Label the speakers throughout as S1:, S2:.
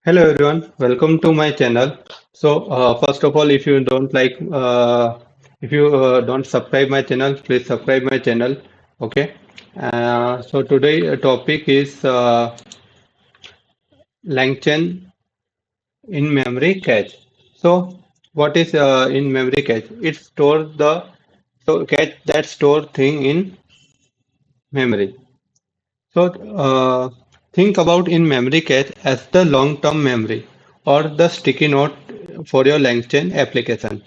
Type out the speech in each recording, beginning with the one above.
S1: Hello everyone, welcome to my channel. First of all, if you don't subscribe my channel, please subscribe my channel. Okay. Today topic is LangChain in-memory cache. So, what is in-memory cache? It stores the cache that store thing in memory. So, think about in-memory cache as the long-term memory or the sticky note for your LangChain application.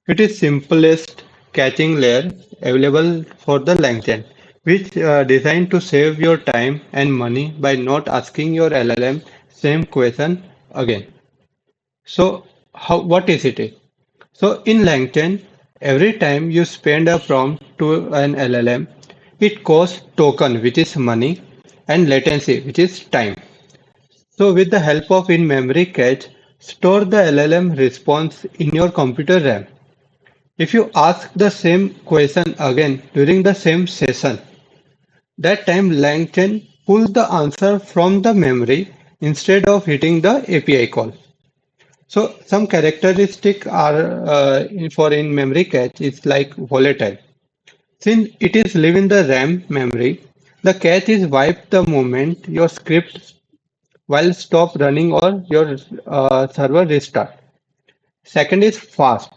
S1: It is simplest caching layer available for the LangChain, which designed to save your time and money by not asking your LLM same question again. So, what is it? So in LangChain, every time you spend a prompt to an LLM, it costs token, which is money, and latency, which is time. So with the help of in-memory cache, store the LLM response in your computer RAM. If you ask the same question again during the same session, that time LangChain pulls the answer from the memory instead of hitting the API call. So some characteristic are for in-memory cache is like volatile. Since it is live in the RAM memory, the cache is wiped the moment your script will stop running or your server restart. Second is fast.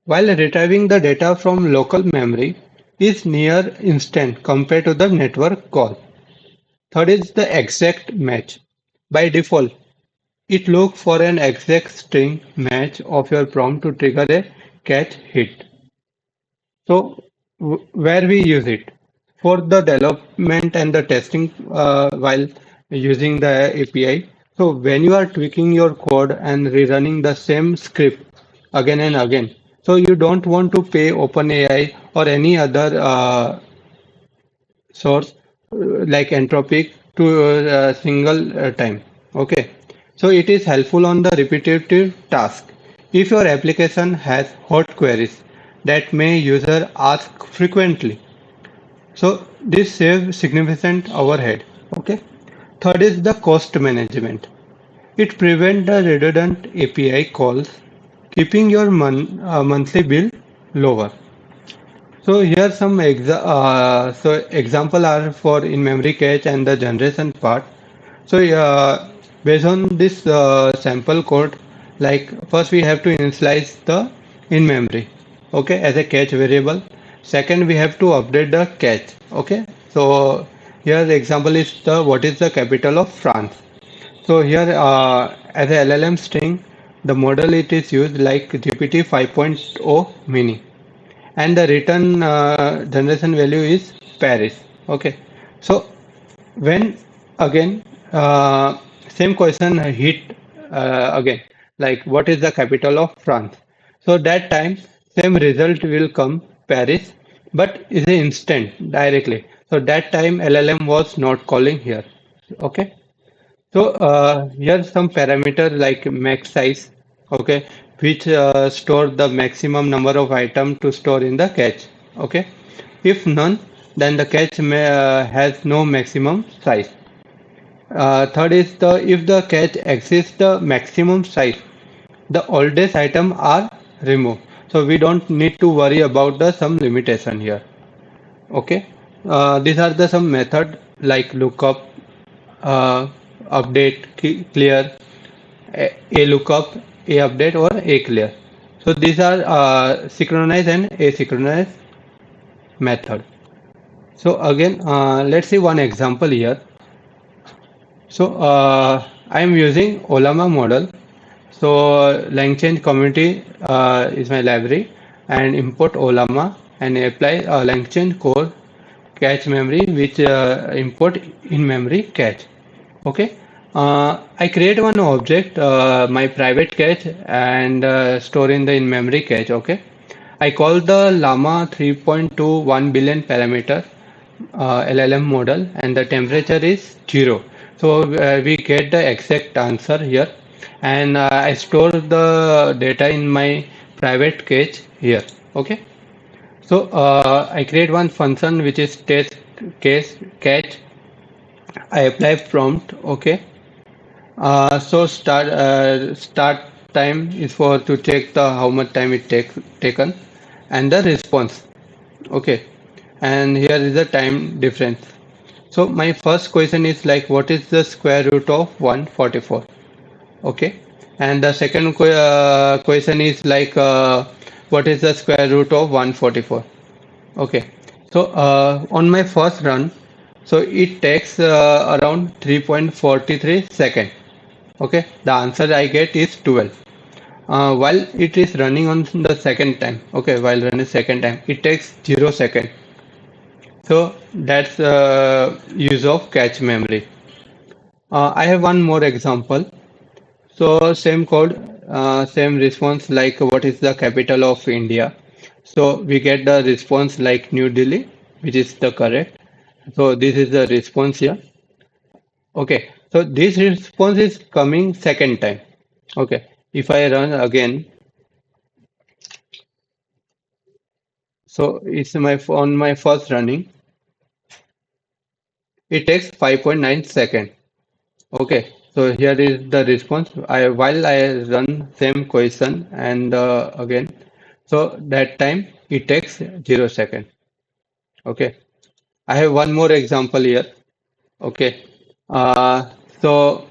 S1: While retrieving the data from local memory is near instant compared to the network call. Third is the exact match. By default, it looks for an exact string match of your prompt to trigger a catch hit. So where we use it? For the development and the testing while using the API. So when you are tweaking your code and rerunning the same script again and again, so you don't want to pay OpenAI or any other source like Entropic to a single time. Okay, so it is helpful on the repetitive task. If your application has hot queries that may user ask frequently, so this saves significant overhead. Okay. Third is the cost management. It prevents the redundant API calls, keeping your monthly bill lower. So here some example are for in-memory cache and the generation part. So based on this sample code, like first we have to initialize the in-memory, okay, as a cache variable. Second, we have to update the cache, okay. So here the example is the what is the capital of France. So here as a LLM string, the model it is used like GPT 5.0 mini and the return generation value is Paris. Okay, so when again same question hit again, like what is the capital of France? So that time same result will come Paris, but is instant directly. So that time LLM was not calling here. Okay. So here some parameter like max size, okay, which store the maximum number of items to store in the cache. Okay, if none, then the cache has no maximum size. Third is the if the cache exceeds the maximum size, the oldest item are removed. So we don't need to worry about the some limitation here. Okay, these are the some method like lookup, uh, update, clear, a lookup, a update, or a clear. So these are synchronized and asynchronous method. So again, let's see one example here. So I am using Olama model. So LangChain community is my library and import Olama and apply LangChain core cache memory which import in memory cache. Okay. I create one object, my private cache and store in the in-memory cache. Okay. I call the llama 3.21 billion parameter LLM model and the temperature is 0. So we get the exact answer here and I store the data in my private cache here. Okay. So I create one function which is test case cache. I apply prompt. Okay. So start time is for to check the how much time it takes taken, and the response. Okay, and here is the time difference. So my first question is like, what is the square root of 144? Okay, and the second question is like, what is the square root of 144? Okay, so on my first run, so it takes around 3.43 seconds. Okay, the answer I get is 12. While it is running on the second time, okay, while running second time, it takes 0 second. So that's use of cache memory. I have one more example. So same code, same response like what is the capital of India. So we get the response like New Delhi, which is the correct. So this is the response here. Okay, so this response is coming second time. Okay, if I run again, so it's my on my first running, it takes 5.9 second. Okay, so here is the response. I while I run same question and again, so that time it takes 0 second. Okay, I have one more example here. Okay, uh, so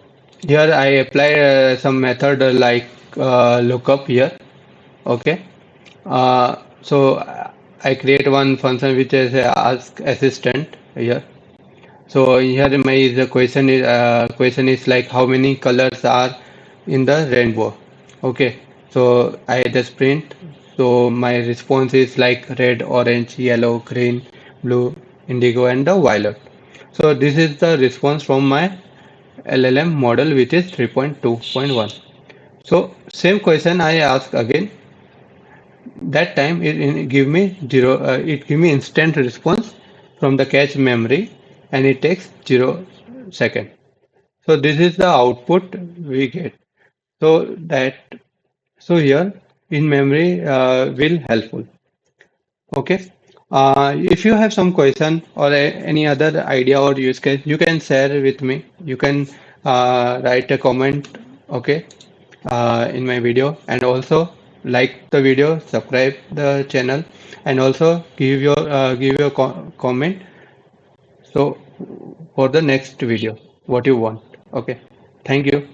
S1: here I apply some method like lookup here. Okay, so I create one function which is ask assistant here. So here my the question is like how many colors are in the rainbow. Okay, so I just print. So my response is like red, orange, yellow, green, blue, indigo, and the violet. So this is the response from my LLM model, which is 3.2.1. So same question I ask again. That time it give me zero. It give me instant response from the cache memory, and it takes 0 second. So this is the output we get. So that so here in memory will helpful. Okay. If you have some question or any other idea or use case, you can share with me. You can write a comment. Okay, in my video, and also like the video, subscribe the channel, and also give your comment. So for the next video, what you want. Okay. Thank you.